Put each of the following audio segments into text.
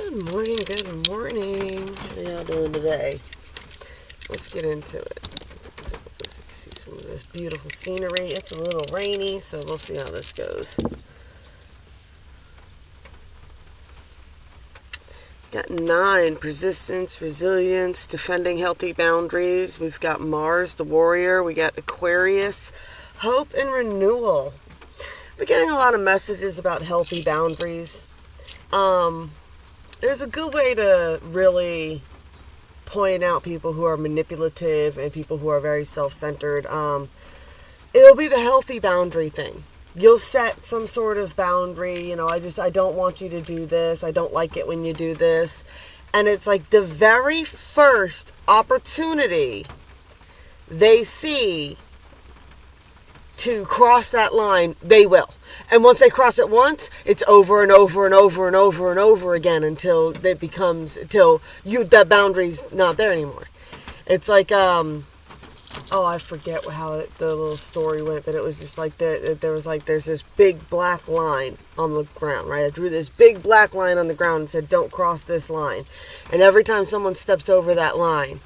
Good morning, good morning. How are y'all doing today? Let's get into it. Let's see some of this beautiful scenery. It's a little rainy, so we'll see how this goes. Got 9, persistence, resilience, defending healthy boundaries. We've got Mars, the warrior. We got Aquarius, hope and renewal. We're getting a lot of messages about healthy boundaries. There's a good way to really point out people who are manipulative and people who are very self-centered. It'll be the healthy boundary thing. You'll set some sort of boundary, I don't want you to do this. I don't like it when you do this. And it's like the very first opportunity they see to cross that line, they will. And once they cross it once, it's over and over and over and over and over again until that boundary's not there anymore. It's like, I forget how the little story went, but it was just like there's this big black line on the ground, right? I drew this big black line on the ground and said, don't cross this line. And every time someone steps over that line,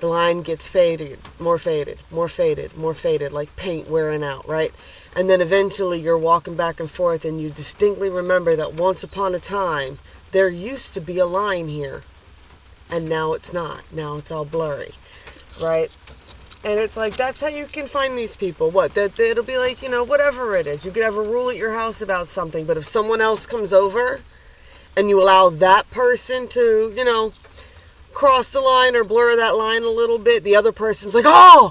the line gets faded, more faded, more faded, more faded, like paint wearing out, right? And then eventually you're walking back and forth and you distinctly remember that once upon a time, there used to be a line here. And now it's not. Now it's all blurry, right? And it's like, that's how you can find these people. It'll be like, whatever it is. You could have a rule at your house about something, but if someone else comes over and you allow that person to, cross the line or blur that line a little bit, the other person's like, well,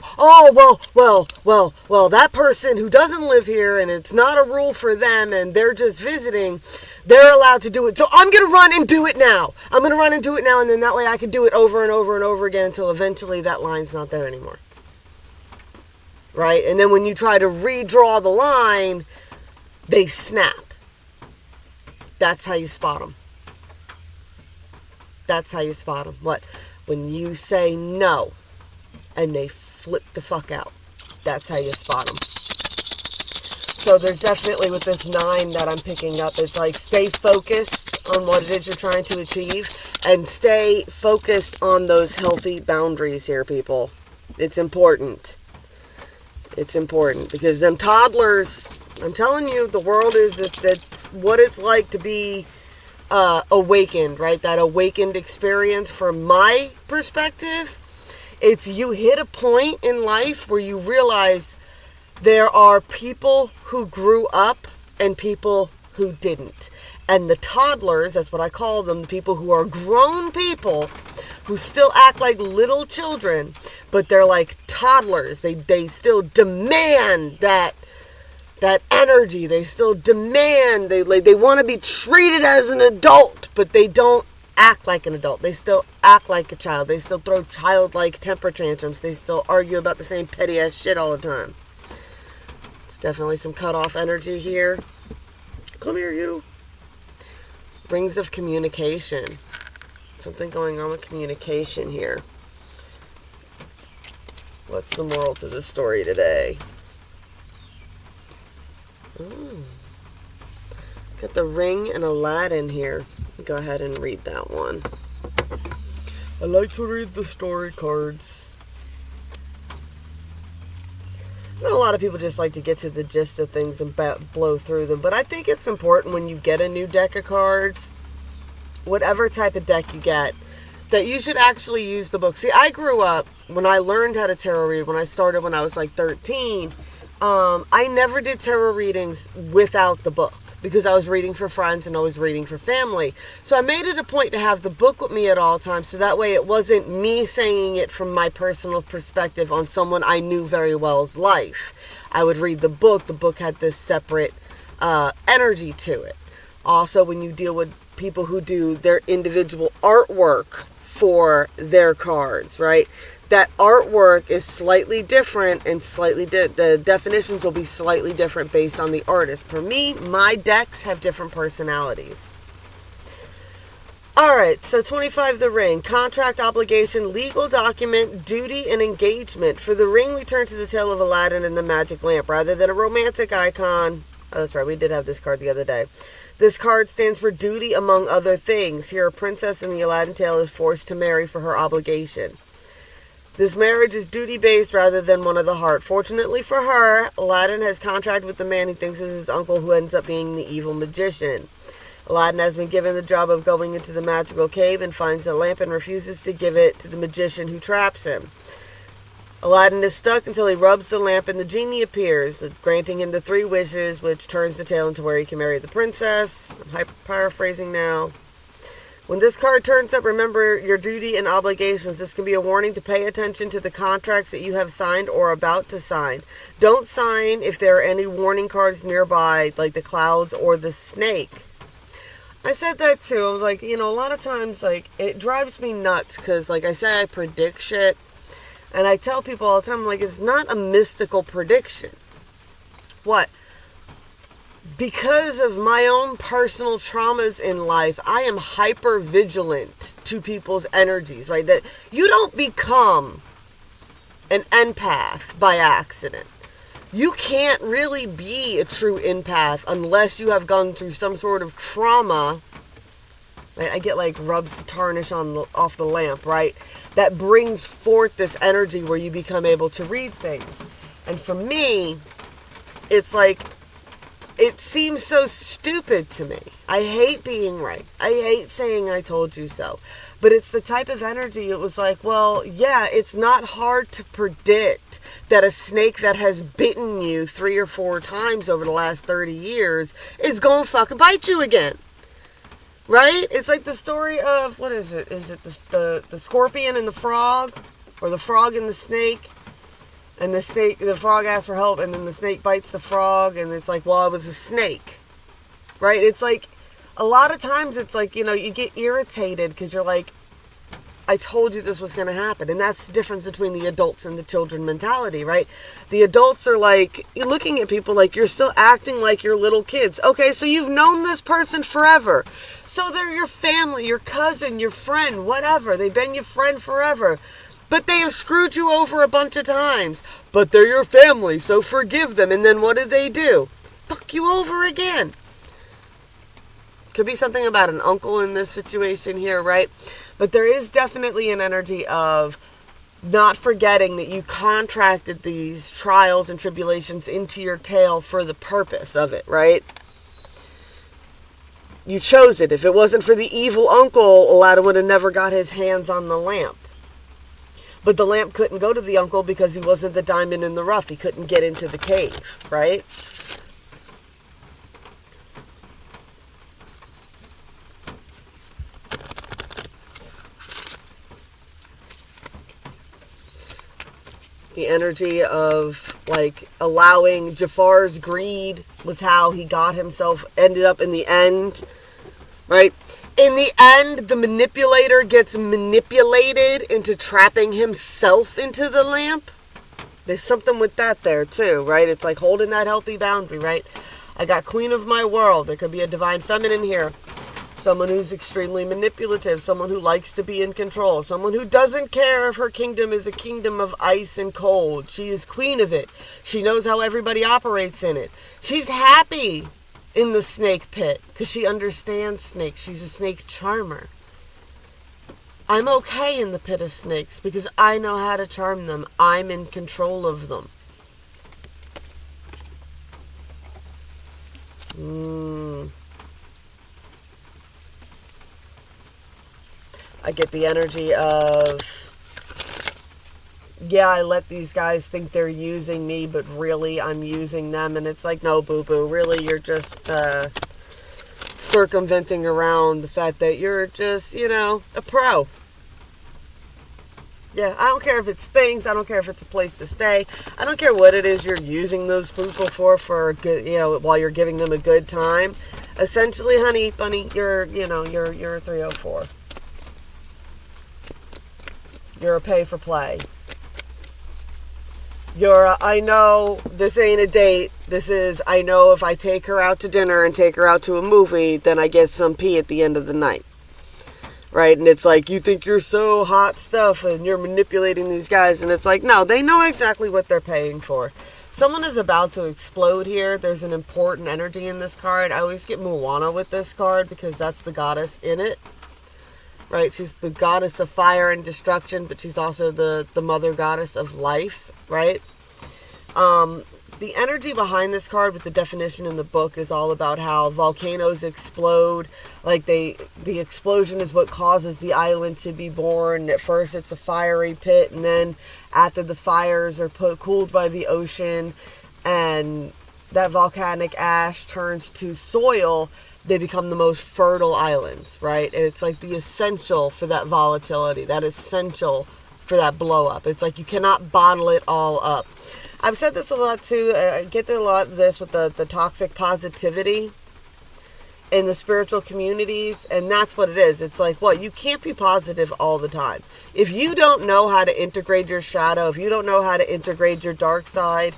that person who doesn't live here and it's not a rule for them and they're just visiting, they're allowed to do it. So I'm going to run and do it now. I'm going to run and do it now, and then that way I can do it over and over and over again until eventually that line's not there anymore. Right? And then when you try to redraw the line, they snap. That's how you spot them. That's how you spot them. What? When you say no and they flip the fuck out. That's how you spot them. So there's definitely with this 9 that I'm picking up, it's like stay focused on what it is you're trying to achieve and stay focused on those healthy boundaries here, people. It's important. It's important because them toddlers, I'm telling you, the world that's what it's like to be awakened, right? That awakened experience from my perspective, it's you hit a point in life where you realize there are people who grew up and people who didn't. And the toddlers, that's what I call them, the people who are grown people who still act like little children, but they're like toddlers. They still demand that energy. They still demand, they want to be treated as an adult, but they don't act like an adult. They still act like a child. They still throw childlike temper tantrums. They still argue about the same petty ass shit all the time. It's definitely some cut off energy here. Come here, you. Rings of communication. Something going on with communication here. What's the moral to the story today? Got the Ring and Aladdin here. Go ahead and read that one. I like to read the story cards. I know a lot of people just like to get to the gist of things and blow through them, but I think it's important when you get a new deck of cards, whatever type of deck you get, that you should actually use the book. See, I grew up, when I learned how to tarot read, when I started when I was like 13, I never did tarot readings without the book because I was reading for friends and always reading for family. So I made it a point to have the book with me at all times, so that way it wasn't me saying it from my personal perspective on someone I knew very well's life. I would read the book. The book had this separate energy to it. Also, when you deal with people who do their individual artwork for their cards, right? That artwork is slightly different and the definitions will be slightly different based on the artist. For me, my decks have different personalities. Alright, so 25, the Ring. Contract, obligation, legal document, duty, and engagement. For the Ring, we turn to the tale of Aladdin and the magic lamp. Rather than a romantic icon, Oh, that's right. We did have this card the other day. This card stands for duty, among other things. Here, a princess in the Aladdin tale is forced to marry for her obligation. This marriage is duty-based rather than one of the heart. Fortunately for her, Aladdin has contracted with the man he thinks is his uncle, who ends up being the evil magician. Aladdin has been given the job of going into the magical cave and finds the lamp and refuses to give it to the magician who traps him. Aladdin is stuck until he rubs the lamp and the genie appears, granting him the 3 wishes, which turns the tale into where he can marry the princess. I'm paraphrasing now. When this card turns up, remember your duty and obligations. This can be a warning to pay attention to the contracts that you have signed or about to sign. Don't sign if there are any warning cards nearby, like the clouds or the snake. I said that too. I was like, a lot of times, it drives me nuts because, like I say, I predict shit. And I tell people all the time, it's not a mystical prediction. What? Because of my own personal traumas in life, I am hyper vigilant to people's energies, right? That you don't become an empath by accident. You can't really be a true empath unless you have gone through some sort of trauma. Right? I get rubs the tarnish off the lamp, right? That brings forth this energy where you become able to read things. And for me, it's it seems so stupid to me. I hate being right. I hate saying I told you so. But it's the type of energy, it was it's not hard to predict that a snake that has bitten you 3 or 4 times over the last 30 years is going to fucking bite you again. Right? It's like the story of, what is it? Is it the scorpion and the frog? Or the frog and the snake? And the frog asks for help, and then the snake bites the frog, and it's it was a snake. Right? It's a lot of times it's you get irritated because you're I told you this was going to happen. And that's the difference between the adults and the children mentality, right? The adults are looking at people you're still acting like you're little kids. Okay, so you've known this person forever. So they're your family, your cousin, your friend, whatever. They've been your friend forever. But they have screwed you over a bunch of times. But they're your family, so forgive them. And then what did they do? Fuck you over again. Could be something about an uncle in this situation here, right? But there is definitely an energy of not forgetting that you contracted these trials and tribulations into your tale for the purpose of it, right? You chose it. If it wasn't for the evil uncle, Aladdin would have never got his hands on the lamp. But the lamp couldn't go to the uncle because he wasn't the diamond in the rough. He couldn't get into the cave, right? The energy of allowing Jafar's greed was how he got himself, ended up in the end, right? In the end, the manipulator gets manipulated into trapping himself into the lamp. There's something with that there too, right? It's holding that healthy boundary, right? I got queen of my world. There could be a divine feminine here. Someone who's extremely manipulative, someone who likes to be in control, someone who doesn't care if her kingdom is a kingdom of ice and cold. She is queen of it. She knows how everybody operates in it. She's happy in the snake pit because she understands snakes. She's a snake charmer. I'm okay in the pit of snakes because I know how to charm them. I'm in control of them. I get the energy of, I let these guys think they're using me, but really I'm using them. And it's no, boo-boo, really you're just circumventing around the fact that you're just, a pro. Yeah, I don't care if it's things. I don't care if it's a place to stay. I don't care what it is you're using those people for a good, while you're giving them a good time. Essentially, honey, bunny, you're a 304. You're a pay for play. I know this ain't a date. This is, I know if I take her out to dinner and take her out to a movie, then I get some pee at the end of the night. Right? And it's you think you're so hot stuff and you're manipulating these guys. And it's no, they know exactly what they're paying for. Someone is about to explode here. There's an important energy in this card. I always get Moana with this card because that's the goddess in it. Right? She's the goddess of fire and destruction, but she's also the mother goddess of life, right? The energy behind this card with the definition in the book is all about how volcanoes explode. Like the explosion is what causes the island to be born. At first it's a fiery pit, and then after the fires are cooled by the ocean and that volcanic ash turns to soil, they become the most fertile islands, right? And it's like the essential for that volatility, that essential for that blow up. It's like you cannot bottle it all up. I've said this a lot too. I get a lot of this with the toxic positivity in the spiritual communities, and that's what it is. It's like, well, you can't be positive all the time. If you don't know how to integrate your shadow, if you don't know how to integrate your dark side,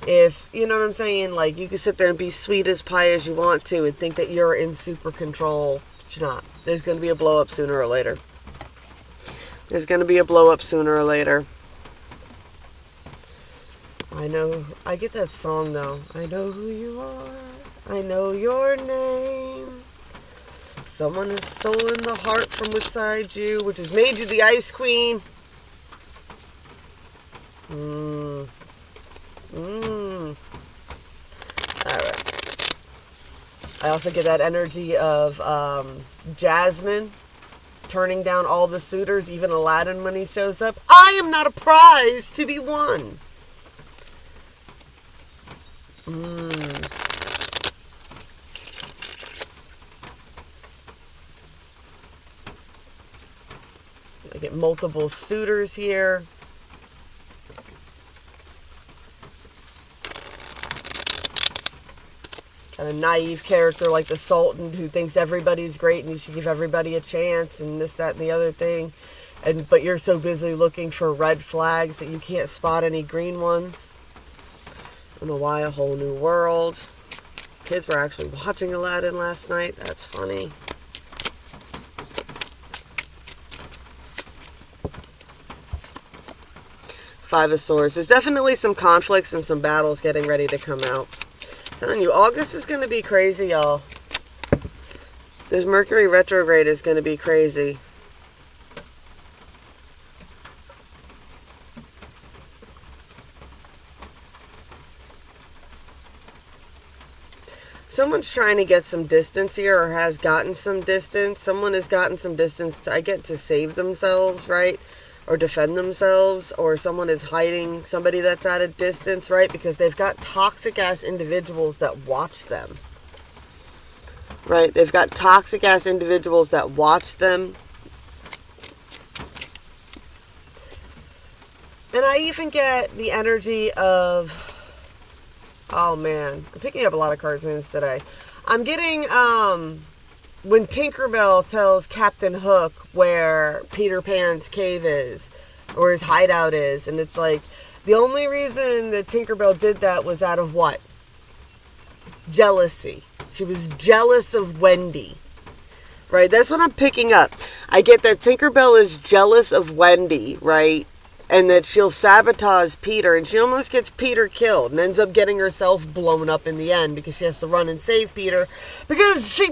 if, you know what I'm saying, like, you can sit there and be sweet as pie as you want to and think that you're in super control, but you're not. There's going to be a blow up sooner or later. There's going to be a blow up sooner or later. I know, I get that song though. I know who you are. I know your name. Someone has stolen the heart from inside you, which has made you the Ice Queen. Alright. I also get that energy of Jasmine turning down all the suitors, even Aladdin when he shows up. I am not a prize to be won. I get multiple suitors here. Kind of naive character like the Sultan who thinks everybody's great and you should give everybody a chance and this, that, and the other thing. But you're so busy looking for red flags that you can't spot any green ones. I don't know why. A Whole New World. Kids were actually watching Aladdin last night. That's funny. Five of Swords. There's definitely some conflicts and some battles getting ready to come out. I'm telling you, August is going to be crazy, y'all. This Mercury retrograde is going to be crazy. Someone's trying to get some distance here or has gotten some distance. Someone has gotten some distance, I get, to save themselves, right? Or defend themselves. Or someone is hiding somebody that's at a distance, right? Because they've got toxic-ass individuals that watch them. Right? They've got toxic-ass individuals that watch them. And I even get the energy of... Oh, man. I'm picking up a lot of cards in this today. I'm getting, when Tinkerbell tells Captain Hook where Peter Pan's cave is, or his hideout is, and it's like, the only reason that Tinkerbell did that was out of what? Jealousy. She was jealous of Wendy. Right? That's what I'm picking up. I get that Tinkerbell is jealous of Wendy, right? And that she'll sabotage Peter, and she almost gets Peter killed and ends up getting herself blown up in the end because she has to run and save Peter because she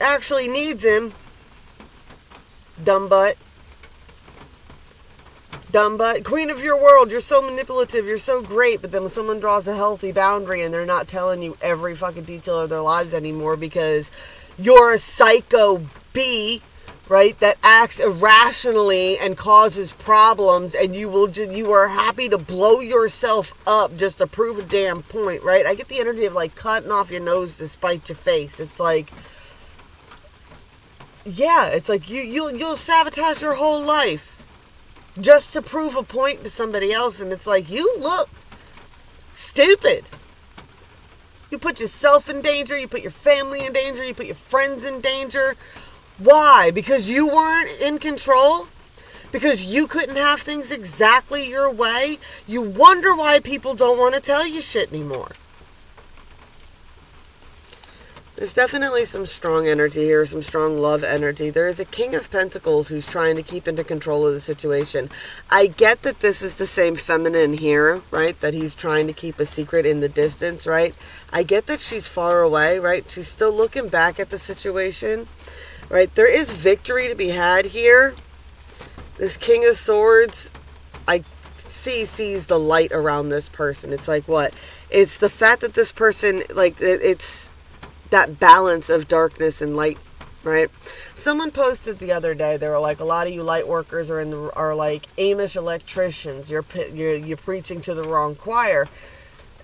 actually needs him. Dumb butt. Dumb butt. Queen of your world, you're so manipulative, you're so great, but then when someone draws a healthy boundary and they're not telling you every fucking detail of their lives anymore because you're a psycho bee, right, that acts irrationally and causes problems, and you are happy to blow yourself up just to prove a damn point, right? I get the energy of like cutting off your nose to spite your face. It's like, yeah, it's like you'll sabotage your whole life just to prove a point to somebody else, and it's like, you look stupid. You put yourself in danger, you put your family in danger, you put your friends in danger. Why? Because you weren't in control? Because you couldn't have things exactly your way? You wonder why people don't want to tell you shit anymore. There's definitely some strong energy here, some strong love energy. There is a King of Pentacles who's trying to keep into control of the situation. I get that this is the same feminine here, right? That he's trying to keep a secret in the distance, right? I get that she's far away, right? She's still looking back at the situation, right? There is victory to be had here. This King of Swords, I sees the light around this person. It's like what? It's the fact that this person, like, it's that balance of darkness and light, right? Someone posted the other day, they were like, a lot of you light workers are like Amish electricians. You're preaching to the wrong choir.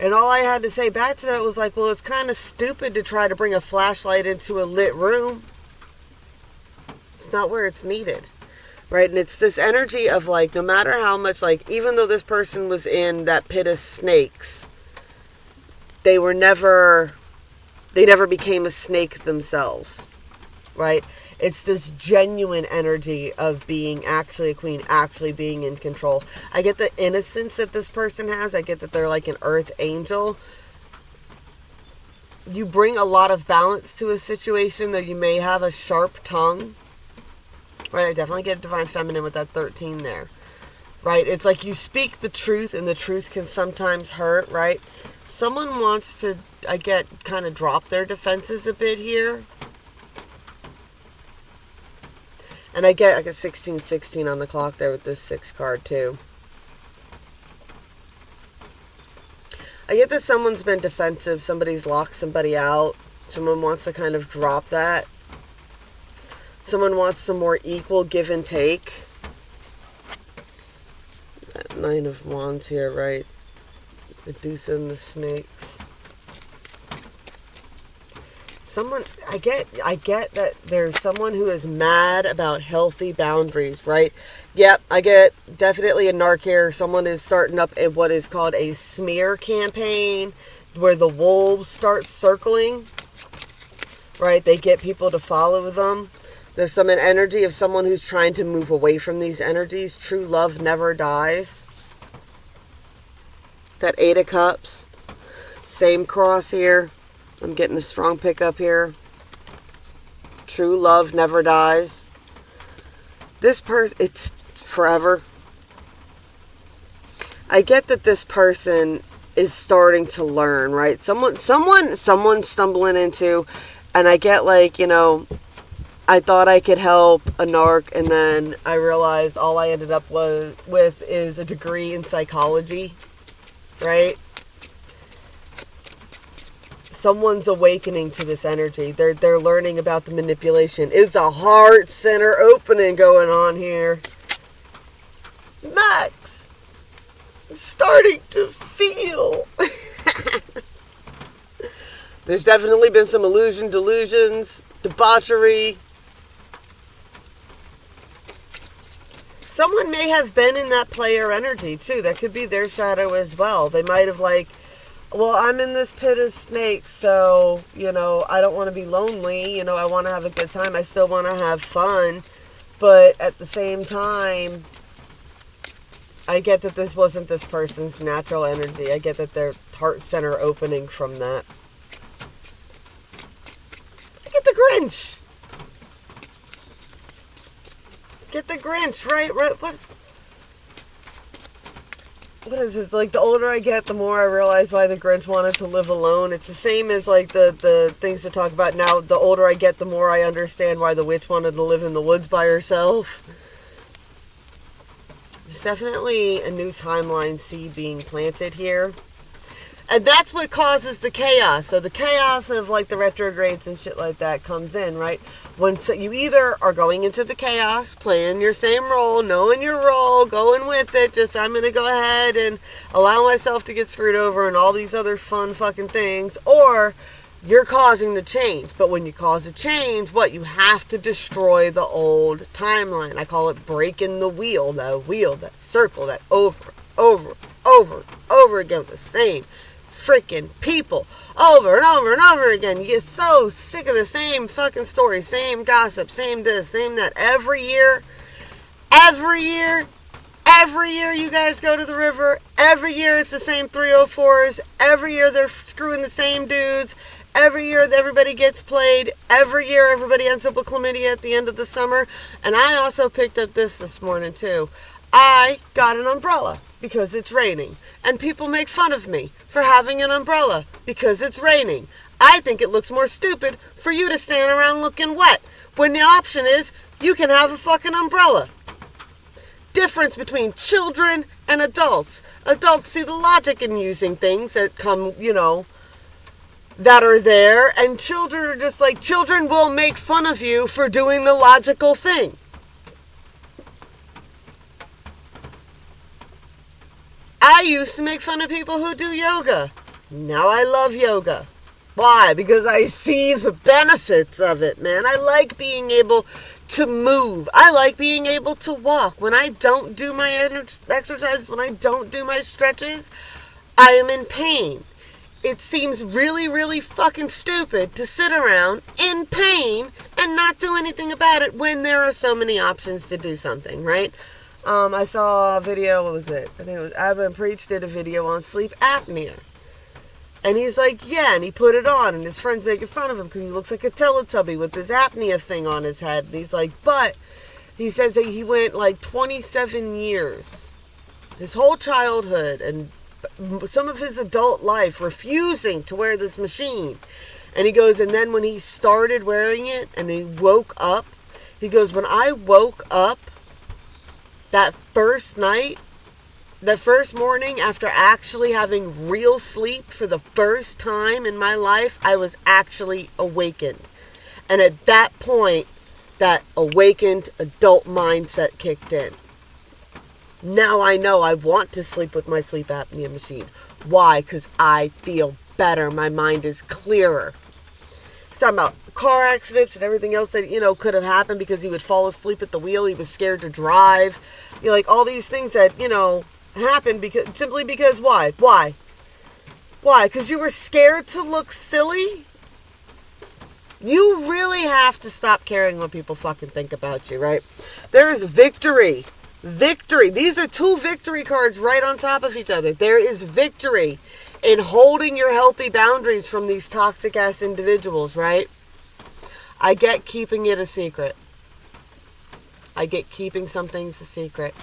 And all I had to say back to that was like, well, it's kind of stupid to try to bring a flashlight into a lit room. It's not where it's needed, right? And it's this energy of like, no matter how much, like, even though this person was in that pit of snakes, they never became a snake themselves, right? It's this genuine energy of being actually a queen, actually being in control. I get the innocence that this person has. I get that they're like an earth angel. You bring a lot of balance to a situation, that you may have a sharp tongue, right? I definitely get divine feminine with that 13 there, right? It's like you speak the truth, and the truth can sometimes hurt, right? Someone wants to, I get, kind of drop their defenses a bit here. And I get 1616 on the clock there with this 6 card too. I get that someone's been defensive. Somebody's locked somebody out. Someone wants to kind of drop that. Someone wants some more equal give and take. That 9 of Wands here, right? Medusa and the snakes. Someone, I get that there's someone who is mad about healthy boundaries, right? Yep, I get definitely a narc here. Someone is starting up in what is called a smear campaign, where the wolves start circling, right? They get people to follow them. There's some energy of someone who's trying to move away from these energies. True love never dies. That 8 of Cups. Same cross here. I'm getting a strong pickup here. True love never dies. This person, it's forever. I get that this person is starting to learn, right? Someone stumbling into, and I get like, you know, I thought I could help a narc, and then I realized all I ended up with is a degree in psychology, right? Someone's awakening to this energy. They're learning about the manipulation. It's a heart center opening going on here. Max, I'm starting to feel. There's definitely been some delusions, debauchery. Someone may have been in that player energy too. That could be their shadow as well. They might have like, well, I'm in this pit of snakes, so, you know, I don't want to be lonely. You know, I want to have a good time. I still want to have fun. But at the same time, I get that this wasn't this person's natural energy. I get that their heart center opening from that. Get the Grinch. Get the Grinch, right? What is this? Like, the older I get, the more I realize why the Grinch wanted to live alone. It's the same as, like, the things to talk about now. The older I get, the more I understand why the witch wanted to live in the woods by herself. There's definitely a new timeline seed being planted here. And that's what causes the chaos. So the chaos of, like, the retrogrades and shit like that comes in, right? When you either are going into the chaos, playing your same role, knowing your role, going with it, just I'm going to go ahead and allow myself to get screwed over and all these other fun fucking things, or you're causing the change. But when you cause a change, you have to destroy the old timeline. I call it breaking the wheel, that circle, that over again with the same freaking people over and over and over again. You get so sick of the same fucking story, same gossip, same this, same that. Every year you guys go to the river. Every year it's the same 304s. Every year they're screwing the same dudes. Every year everybody gets played. Every year everybody ends up with chlamydia at the end of the summer. And I also picked up this morning too. I got an umbrella because it's raining. And people make fun of me for having an umbrella because it's raining. I think it looks more stupid for you to stand around looking wet when the option is you can have a fucking umbrella. Difference between children and adults. Adults see the logic in using things that come, that are there, and children are just like, children will make fun of you for doing the logical thing. I used to make fun of people who do yoga. Now I love yoga. Why? Because I see the benefits of it, man. I like being able to move. I like being able to walk. When I don't do my exercises, when I don't do my stretches, I am in pain. It seems really, really fucking stupid to sit around in pain and not do anything about it when there are so many options to do something, right? I saw a video, what was it? I think it was Abba Preach did a video on sleep apnea. And he's like, yeah, and he put it on, and his friends making fun of him because he looks like a Teletubby with this apnea thing on his head. And he's like, but he says that he went like 27 years, his whole childhood, and some of his adult life refusing to wear this machine. And he goes, and then when he started wearing it and he woke up, he goes, when I woke up that first night, that first morning, after actually having real sleep for the first time in my life, I was actually awakened. And at that point, that awakened adult mindset kicked in. Now I know I want to sleep with my sleep apnea machine. Why? Because I feel better. My mind is clearer. He's talking about car accidents and everything else that, could have happened because he would fall asleep at the wheel. He was scared to drive. Like all these things that, happened simply because why? Why? Because you were scared to look silly? You really have to stop caring what people fucking think about you, right? There's victory. Victory. These are two victory cards right on top of each other. There is victory in holding your healthy boundaries from these toxic ass individuals, right? I get keeping it a secret. I get keeping some things a secret.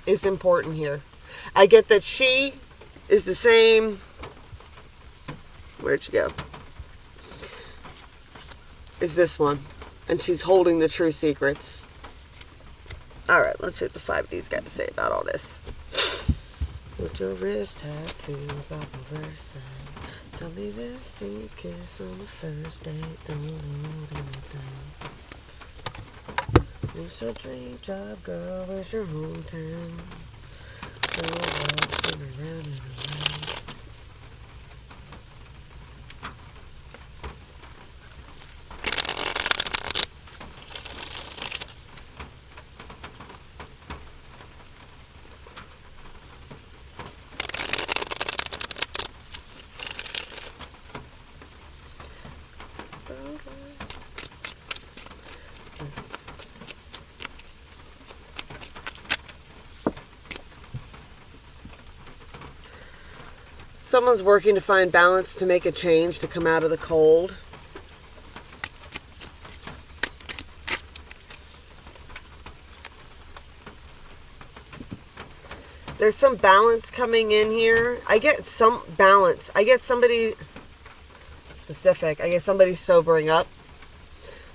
Is important here. I get that she is the same. Where'd she go? Is this one. And she's holding the true secrets. Alright, let's see what the 5D's got to say about all this. Put your wrist tattoo about the Versailles. Tell me this to kiss on the first date. Don't hold anything. What's your dream job, girl? Where's your hometown? So I'll spin around and around. Someone's working to find balance to make a change to come out of the cold. There's some balance coming in here. I get some balance. I get somebody specific. I get somebody sobering up.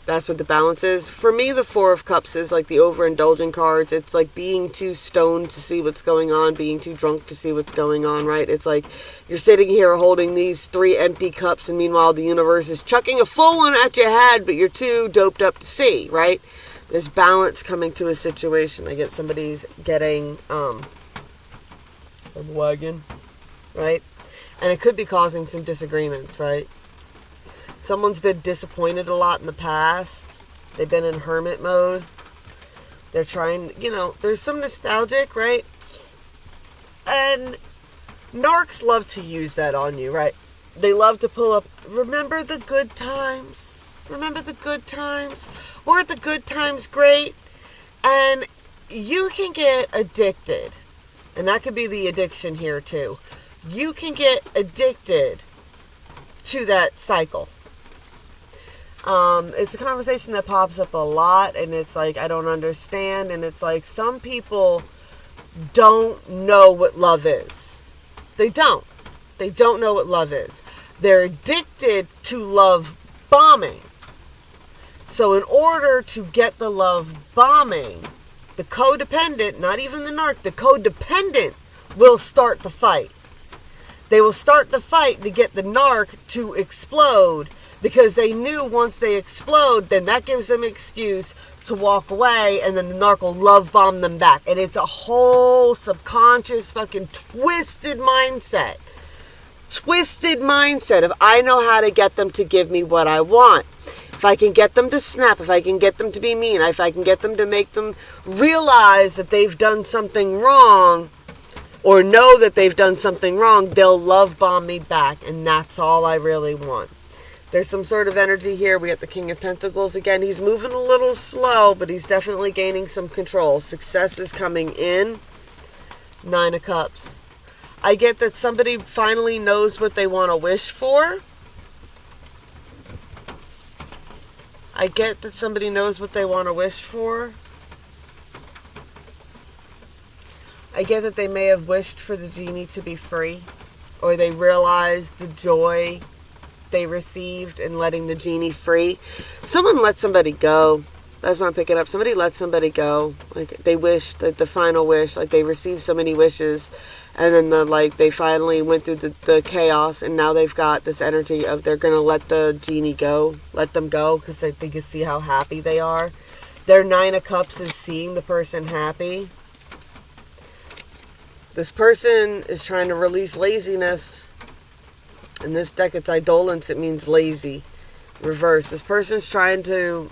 That's what the balance is. For me, the Four of Cups is like the overindulging cards. It's like being too stoned to see what's going on, being too drunk to see what's going on, right? It's like you're sitting here holding these 3 empty cups, and meanwhile the universe is chucking a full one at your head, but you're too doped up to see, right? There's balance coming to a situation. I get somebody's getting a wagon, right? And it could be causing some disagreements, right? Someone's been disappointed a lot in the past. They've been in hermit mode. They're trying, there's some nostalgic, right? And narcs love to use that on you, right? They love to pull up, remember the good times? Remember the good times? Weren't the good times great? And you can get addicted. And that could be the addiction here too. You can get addicted to that cycle. It's a conversation that pops up a lot, and it's like, I don't understand, and it's like, some people don't know what love is. They don't know what love is. They're addicted to love bombing. So in order to get the love bombing, the codependent, not even the narc, the codependent will start the fight. They will start the fight to get the narc to explode, because they knew once they explode, then that gives them an excuse to walk away, and then the narc will love bomb them back. And it's a whole subconscious fucking twisted mindset. Twisted mindset of, I know how to get them to give me what I want. If I can get them to snap, if I can get them to be mean, if I can get them to make them realize that they've done something wrong, or know that they've done something wrong, they'll love bomb me back. And that's all I really want. There's some sort of energy here. We got the King of Pentacles again. He's moving a little slow, but he's definitely gaining some control. Success is coming in. 9 of Cups. I get that somebody finally knows what they want to wish for. I get that somebody knows what they want to wish for. I get that they may have wished for the genie to be free, or they realized the joy they received in letting the genie free. Someone let somebody go. That's what I'm picking up. Somebody let somebody go. Like, they wished, like, the final wish, like, they received so many wishes, and then they finally went through the chaos, and now they've got this energy of they're going to let the genie go, let them go, because they can see how happy they are. Their 9 of Cups is seeing the person happy. This person is trying to release laziness. In this deck, it's Idolence. It means lazy. Reverse. This person's trying to,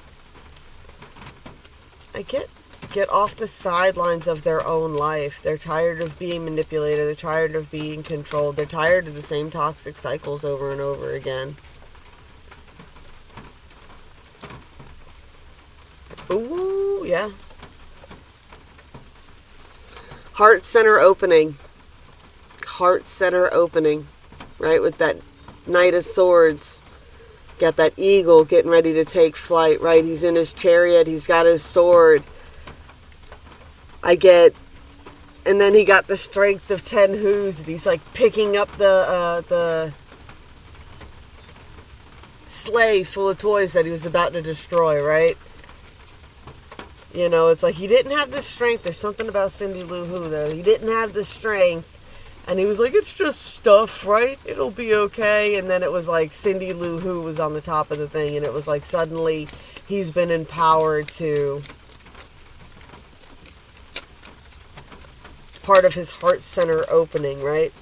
get off the sidelines of their own life. They're tired of being manipulated. They're tired of being controlled. They're tired of the same toxic cycles over and over again. Ooh, yeah. Heart center opening. Heart center opening. Right, with that Knight of Swords. Got that eagle getting ready to take flight, right? He's in his chariot. He's got his sword. And then he got the strength of 10 Who's. He's like picking up the sleigh full of toys that he was about to destroy, right? You know, it's like he didn't have the strength. There's something about Cindy Lou Who, though. He didn't have the strength. And he was like, it's just stuff, right? It'll be okay. And then it was like Cindy Lou Who was on the top of the thing. And it was like suddenly he's been empowered to part of his heart center opening, right?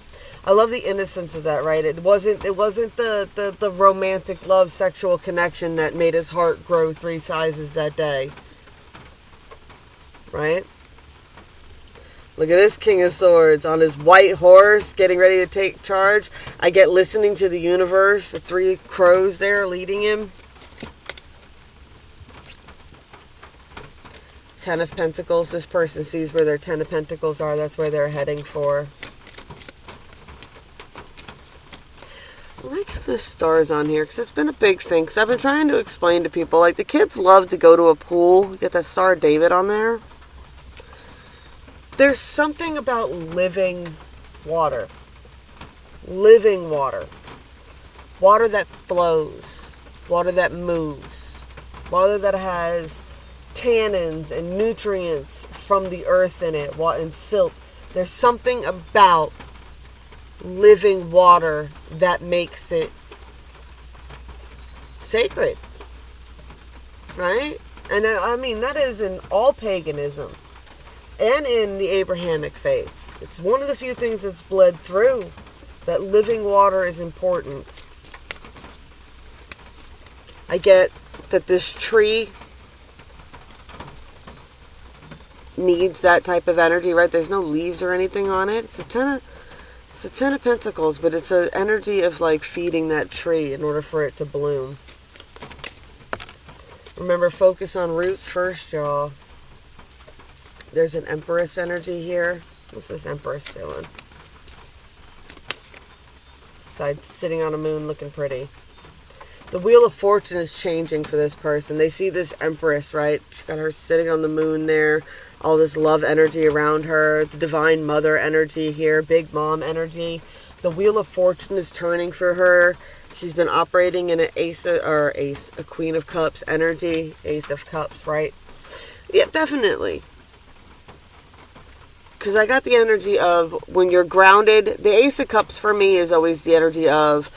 I love the innocence of that, right? It wasn't the romantic love sexual connection that made his heart grow 3 sizes that day. Right? Look at this King of Swords on his white horse, getting ready to take charge. I get listening to the universe, the 3 crows there leading him. 10 of Pentacles. This person sees where their 10 of Pentacles are. That's where they're heading for. I like how the stars on here, because it's been a big thing. Because I've been trying to explain to people, like, the kids love to go to a pool. You get that Star of David on there. There's something about living water. Living water. Water that flows. Water that moves. Water that has tannins and nutrients from the earth in it. And silt. There's something about living water that makes it sacred. Right? And I mean, that is in all paganism. And in the Abrahamic faiths. It's one of the few things that's bled through. That living water is important. I get that this tree needs that type of energy, right? There's no leaves or anything on it. It's a 10 of Pentacles, but it's an energy of like feeding that tree in order for it to bloom. Remember, focus on roots first, y'all. There's an Empress energy here. What's this Empress doing? besides sitting on a moon looking pretty. The Wheel of Fortune is changing for this person. They see this Empress, right? She's got her sitting on the moon there. All this love energy around her. The Divine Mother energy here. Big Mom energy. The Wheel of Fortune is turning for her. She's been operating in a Queen of Cups energy. Ace of Cups, right? Yep, definitely. Because I got the energy of when you're grounded. The Ace of Cups for me is always the energy of,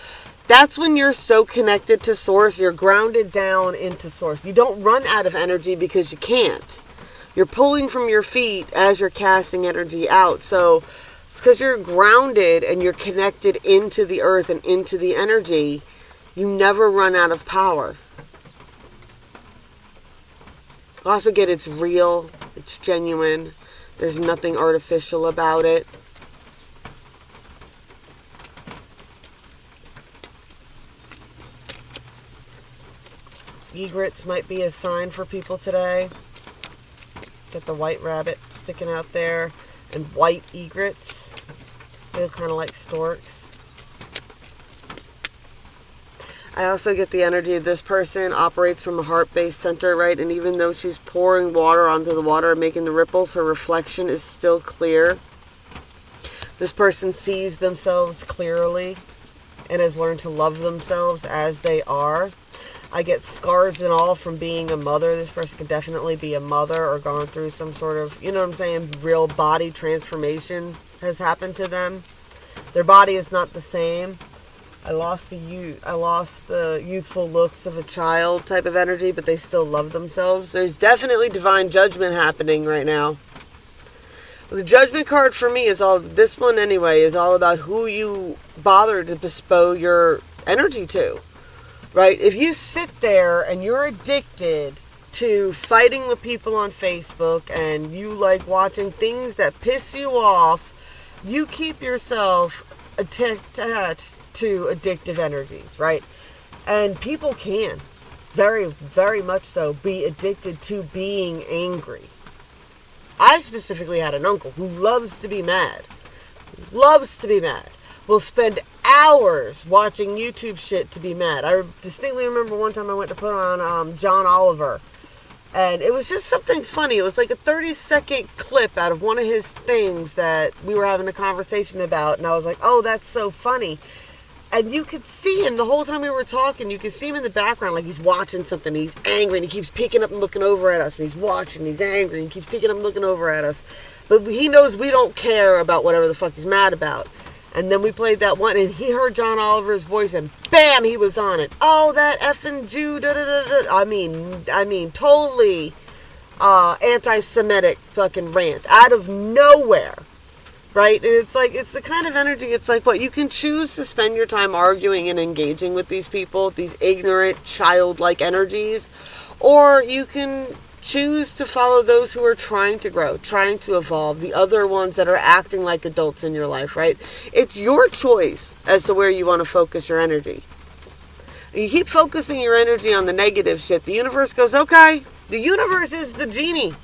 that's when you're so connected to Source, you're grounded down into Source. You don't run out of energy because you can't. You're pulling from your feet as you're casting energy out. So it's because you're grounded and you're connected into the earth and into the energy. You never run out of power. Also get it's real, it's genuine. There's nothing artificial about it. Egrets might be a sign for people today. Get the white rabbit sticking out there. And white egrets. They look kind of like storks. I also get the energy of this person operates from a heart-based center, right? And even though she's pouring water onto the water and making the ripples, her reflection is still clear. This person sees themselves clearly and has learned to love themselves as they are. I get scars and all from being a mother. This person could definitely be a mother or gone through some sort of, you know what I'm saying, real body transformation has happened to them. Their body is not the same. I lost the youthful looks of a child type of energy, but they still love themselves. There's definitely divine judgment happening right now. The judgment card for me is this one anyway, is all about who you bother to bestow your energy to. Right? If you sit there and you're addicted to fighting with people on Facebook and you like watching things that piss you off, you keep yourself attached to addictive energies, right? And people can, very, very much so, be addicted to being angry. I specifically had an uncle who loves to be mad. Will spend hours watching YouTube shit to be mad. I distinctly remember one time I went to put on John Oliver, and it was just something funny. It was like a 30-second clip out of one of his things that we were having a conversation about, and I was like, oh, that's so funny. And you could see him the whole time we were talking. You could see him in the background like he's watching something. He's angry, and he keeps picking up and looking over at us, and he's watching, he's angry, and he keeps picking up and looking over at us. But he knows we don't care about whatever the fuck he's mad about. And then we played that one, and he heard John Oliver's voice, and bam, he was on it. Oh, that effing Jew, da da da da. I mean, totally anti-Semitic fucking rant out of nowhere, right? And it's the kind of energy. It's like what you can choose to spend your time arguing and engaging with these people, these ignorant, childlike energies, or you can choose to follow those who are trying to grow, trying to evolve, the other ones that are acting like adults in your life, right? It's your choice as to where you want to focus your energy. You keep focusing your energy on the negative shit, the universe goes, okay, the universe is the genie.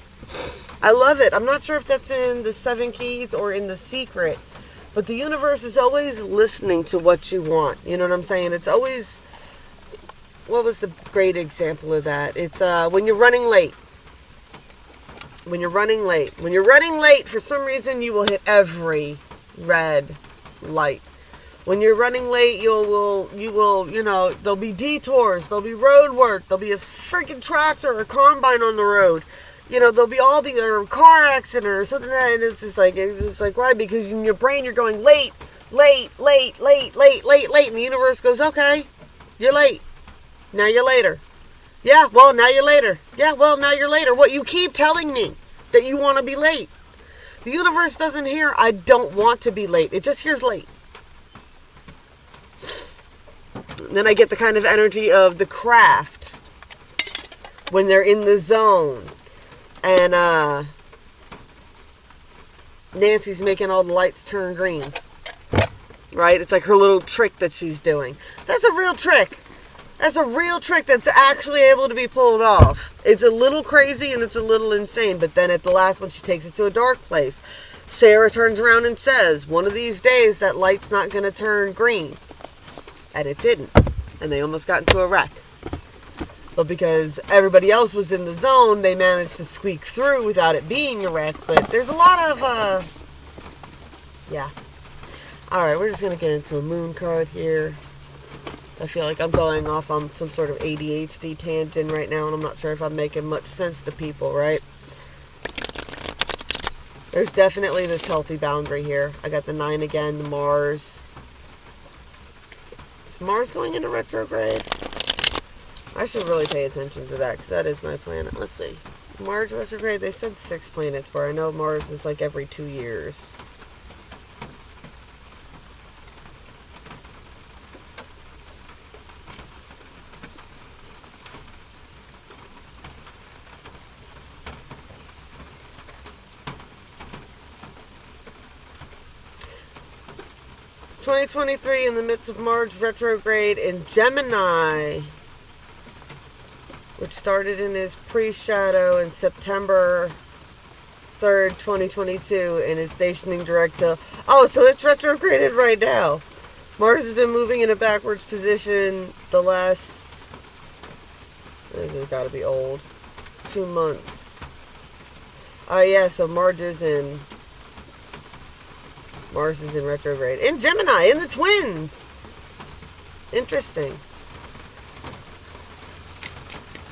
I love it. I'm not sure if that's in the 7 Keys or in The Secret, but the universe is always listening to what you want. You know what I'm saying? It's always, what was the great example of that? It's when you're running late. When you're running late, for some reason, you will hit every red light. When you're running late, you will, there'll be detours, there'll be road work, there'll be a freaking tractor or combine on the road. There'll be all the car accident or something like that, and it's just like, why? Because in your brain, you're going late, and the universe goes, okay, you're late. Now you're later. Yeah, well, now you're later. Yeah, well, now you're later. What? You keep telling me that you want to be late. The universe doesn't hear, I don't want to be late. It just hears late. And then I get the kind of energy of the Craft when they're in the zone. And Nancy's making all the lights turn green. Right? It's like her little trick that she's doing. That's a real trick. That's a real trick that's actually able to be pulled off. It's a little crazy and it's a little insane, but then at the last one, she takes it to a dark place. Sarah turns around and says, one of these days, that light's not going to turn green. and it didn't. And they almost got into a wreck. But because everybody else was in the zone, they managed to squeak through without it being a wreck. But there's a lot of, yeah. Alright, we're just going to get into a moon card here. I feel like I'm going off on some sort of ADHD tangent right now, and I'm not sure if I'm making much sense to people, right? There's definitely this healthy boundary here. I got the 9 again, the Mars. Is Mars going into retrograde? I should really pay attention to that, because that is my planet. Let's see. Mars retrograde, they said 6 planets, where I know Mars is like every 2 years. (2023) in the midst of Mars retrograde in Gemini, which started in his pre-shadow in September 3rd, 2022, and is stationing direct to... Oh, so it's retrograded right now. Mars has been moving in a backwards position the last... This has got to be old. 2 months. Yeah, so Mars is in retrograde. In Gemini, in the twins. Interesting.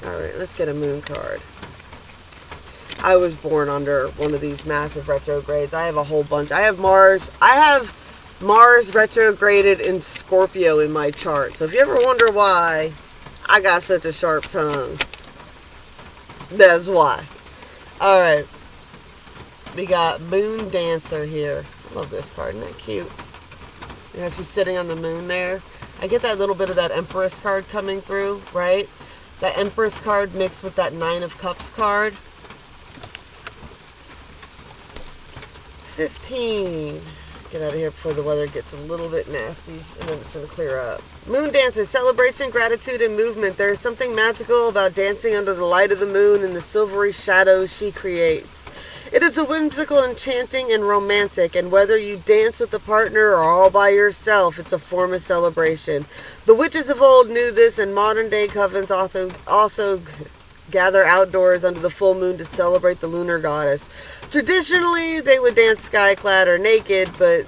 Alright, let's get a moon card. I was born under one of these massive retrogrades. I have a whole bunch. I have Mars retrograded in Scorpio in my chart. So if you ever wonder why I got such a sharp tongue, that's why. Alright. We got Moon Dancer here. Love this card, isn't that cute? You know, she's sitting on the moon there. I get that little bit of that Empress card coming through, right? That Empress card mixed with that 9 of Cups card. 15. Get out of here before the weather gets a little bit nasty, and then it's going to clear up. Moon Dancer, celebration, gratitude, and movement. There is something magical about dancing under the light of the moon and the silvery shadows she creates. It is a whimsical, enchanting, and romantic, and whether you dance with a partner or all by yourself, it's a form of celebration. The witches of old knew this, and modern-day covens also gather outdoors under the full moon to celebrate the lunar goddess. Traditionally, they would dance sky-clad or naked, but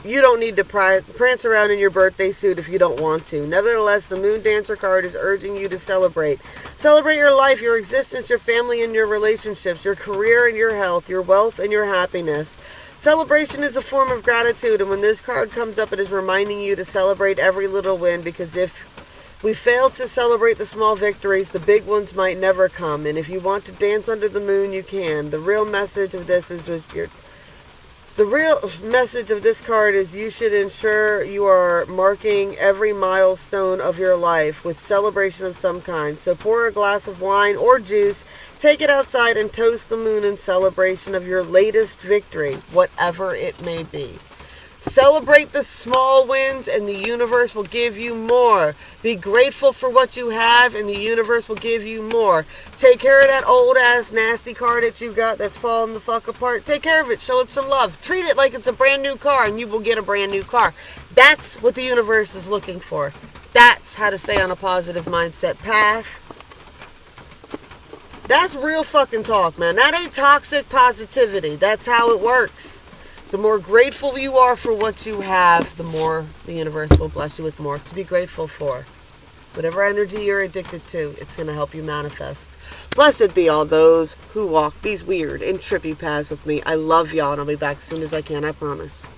you don't need to prance around in your birthday suit if you don't want to. Nevertheless, the Moon Dancer card is urging you to celebrate. Celebrate your life, your existence, your family, and your relationships, your career and your health, your wealth and your happiness. Celebration is a form of gratitude, and when this card comes up, it is reminding you to celebrate every little win, because if we fail to celebrate the small victories, the big ones might never come. And if you want to dance under the moon, you can. The real message of this card is you should ensure you are marking every milestone of your life with celebration of some kind. So pour a glass of wine or juice, take it outside, and toast the moon in celebration of your latest victory, whatever it may be. Celebrate the small wins, and the universe will give you more. Be grateful for what you have, and the universe will give you more. Take care of that old-ass nasty car that you got that's falling the fuck apart. Take care of it. Show it some love. Treat it like it's a brand new car, and you will get a brand new car. That's what the universe is looking for. That's how to stay on a positive mindset path. That's real fucking talk, man. That ain't toxic positivity. That's how it works. The more grateful you are for what you have, the more the universe will bless you with more to be grateful for. Whatever energy you're addicted to, it's going to help you manifest. Blessed be all those who walk these weird and trippy paths with me. I love y'all, and I'll be back as soon as I can, I promise.